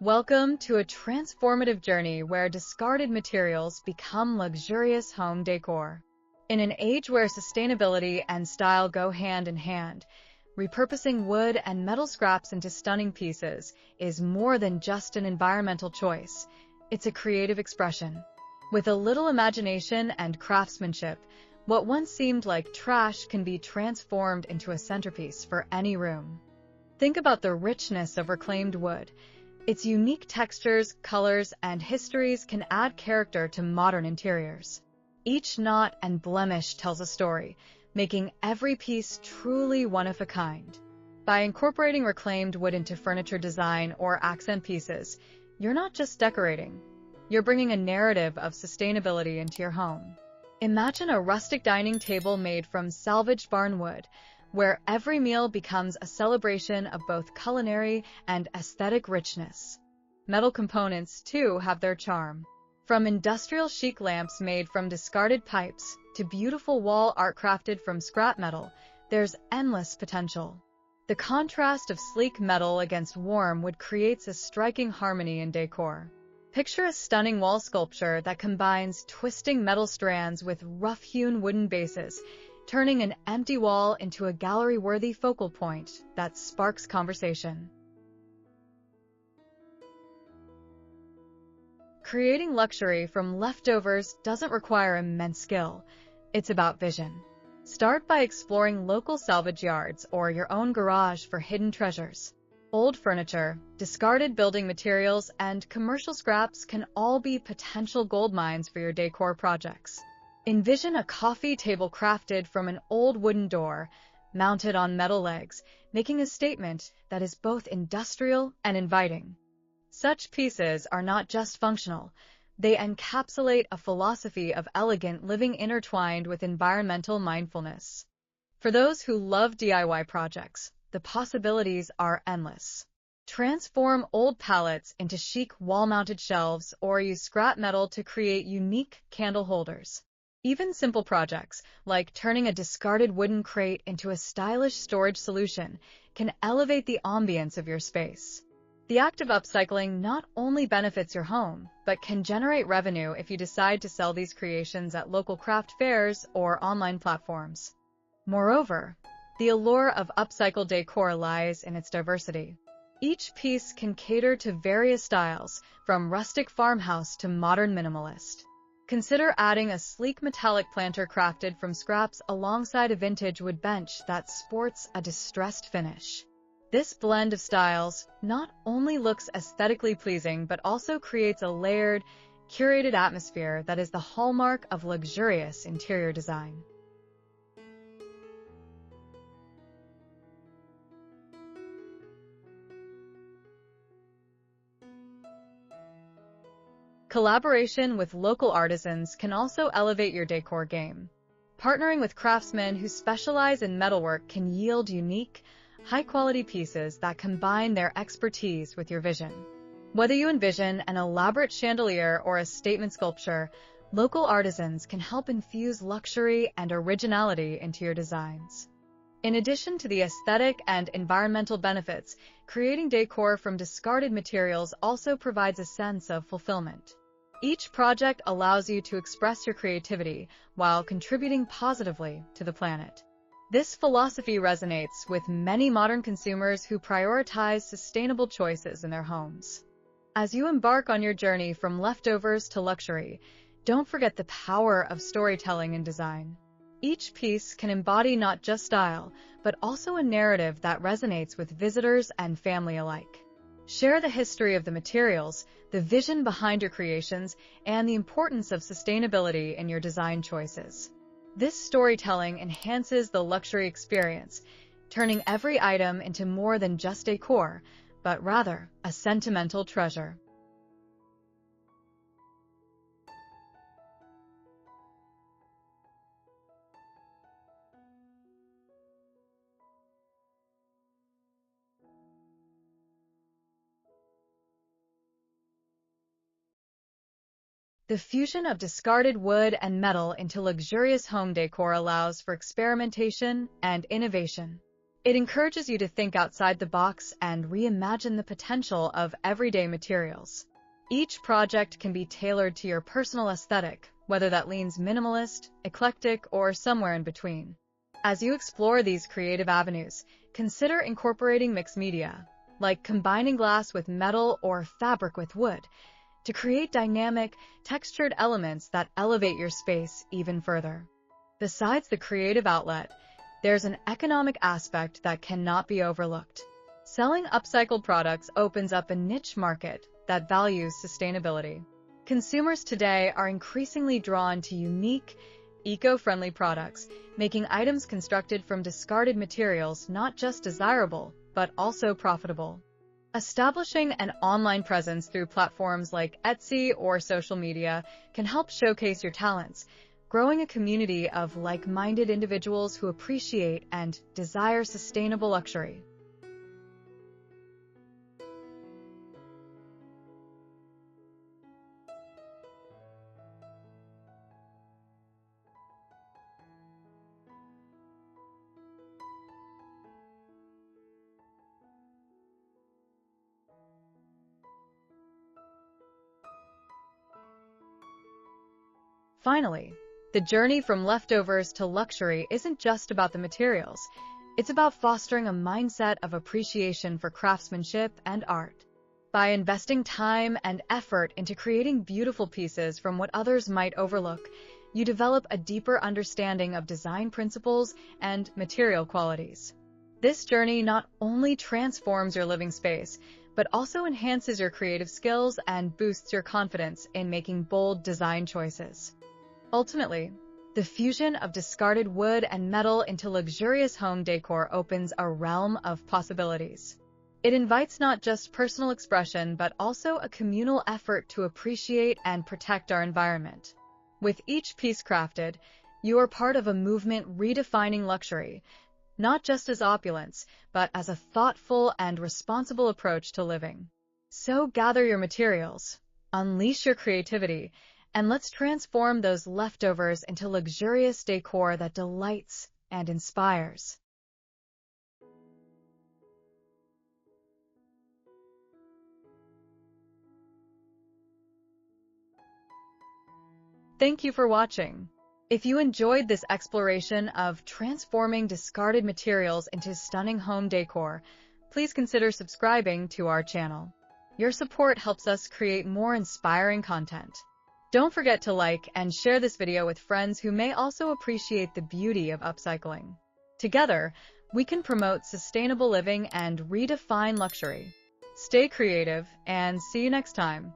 Welcome to a transformative journey where discarded materials become luxurious home decor. In an age where sustainability and style go hand in hand, repurposing wood and metal scraps into stunning pieces is more than just an environmental choice. It's a creative expression. With a little imagination and craftsmanship, what once seemed like trash can be transformed into a centerpiece for any room. Think about the richness of reclaimed wood. Its unique textures, colors, and histories can add character to modern interiors. Each knot and blemish tells a story, making every piece truly one of a kind. By incorporating reclaimed wood into furniture design or accent pieces, you're not just decorating. You're bringing a narrative of sustainability into your home. Imagine a rustic dining table made from salvaged barn wood, where every meal becomes a celebration of both culinary and aesthetic richness. Metal components, too, have their charm. From industrial chic lamps made from discarded pipes to beautiful wall art crafted from scrap metal, there's endless potential. The contrast of sleek metal against warm wood creates a striking harmony in decor. Picture a stunning wall sculpture that combines twisting metal strands with rough-hewn wooden bases, turning an empty wall into a gallery-worthy focal point that sparks conversation. Creating luxury from leftovers doesn't require immense skill. It's about vision. Start by exploring local salvage yards or your own garage for hidden treasures. Old furniture, discarded building materials, and commercial scraps can all be potential gold mines for your decor projects. Envision a coffee table crafted from an old wooden door, mounted on metal legs, making a statement that is both industrial and inviting. Such pieces are not just functional, they encapsulate a philosophy of elegant living intertwined with environmental mindfulness. For those who love DIY projects, the possibilities are endless. Transform old pallets into chic wall-mounted shelves or use scrap metal to create unique candle holders. Even simple projects, like turning a discarded wooden crate into a stylish storage solution, can elevate the ambience of your space. The act of upcycling not only benefits your home, but can generate revenue if you decide to sell these creations at local craft fairs or online platforms. Moreover, the allure of upcycled decor lies in its diversity. Each piece can cater to various styles, from rustic farmhouse to modern minimalist. Consider adding a sleek metallic planter crafted from scraps alongside a vintage wood bench that sports a distressed finish. This blend of styles not only looks aesthetically pleasing but also creates a layered, curated atmosphere that is the hallmark of luxurious interior design. Collaboration with local artisans can also elevate your decor game. Partnering with craftsmen who specialize in metalwork can yield unique, high-quality pieces that combine their expertise with your vision. Whether you envision an elaborate chandelier or a statement sculpture, local artisans can help infuse luxury and originality into your designs. In addition to the aesthetic and environmental benefits, creating decor from discarded materials also provides a sense of fulfillment. Each project allows you to express your creativity while contributing positively to the planet. This philosophy resonates with many modern consumers who prioritize sustainable choices in their homes. As you embark on your journey from leftovers to luxury, don't forget the power of storytelling in design. Each piece can embody not just style, but also a narrative that resonates with visitors and family alike. Share the history of the materials, the vision behind your creations, and the importance of sustainability in your design choices. This storytelling enhances the luxury experience, turning every item into more than just decor, but rather a sentimental treasure. The fusion of discarded wood and metal into luxurious home decor allows for experimentation and innovation. It encourages you to think outside the box and reimagine the potential of everyday materials. Each project can be tailored to your personal aesthetic, whether that leans minimalist, eclectic, or somewhere in between. As you explore these creative avenues, consider incorporating mixed media, like combining glass with metal or fabric with wood, to create dynamic, textured elements that elevate your space even further. Besides the creative outlet, there's an economic aspect that cannot be overlooked. Selling upcycled products opens up a niche market that values sustainability. Consumers today are increasingly drawn to unique, eco-friendly products, making items constructed from discarded materials not just desirable, but also profitable. Establishing an online presence through platforms like Etsy or social media can help showcase your talents, growing a community of like-minded individuals who appreciate and desire sustainable luxury. Finally, the journey from leftovers to luxury isn't just about the materials. It's about fostering a mindset of appreciation for craftsmanship and art. By investing time and effort into creating beautiful pieces from what others might overlook, you develop a deeper understanding of design principles and material qualities. This journey not only transforms your living space, but also enhances your creative skills and boosts your confidence in making bold design choices. Ultimately, the fusion of discarded wood and metal into luxurious home decor opens a realm of possibilities. It invites not just personal expression, but also a communal effort to appreciate and protect our environment. With each piece crafted, you are part of a movement redefining luxury, not just as opulence, but as a thoughtful and responsible approach to living. So gather your materials, unleash your creativity, and let's transform those leftovers into luxurious decor that delights and inspires. Thank you for watching. If you enjoyed this exploration of transforming discarded materials into stunning home decor, please consider subscribing to our channel. Your support helps us create more inspiring content. Don't forget to like and share this video with friends who may also appreciate the beauty of upcycling. Together, we can promote sustainable living and redefine luxury. Stay creative, and see you next time.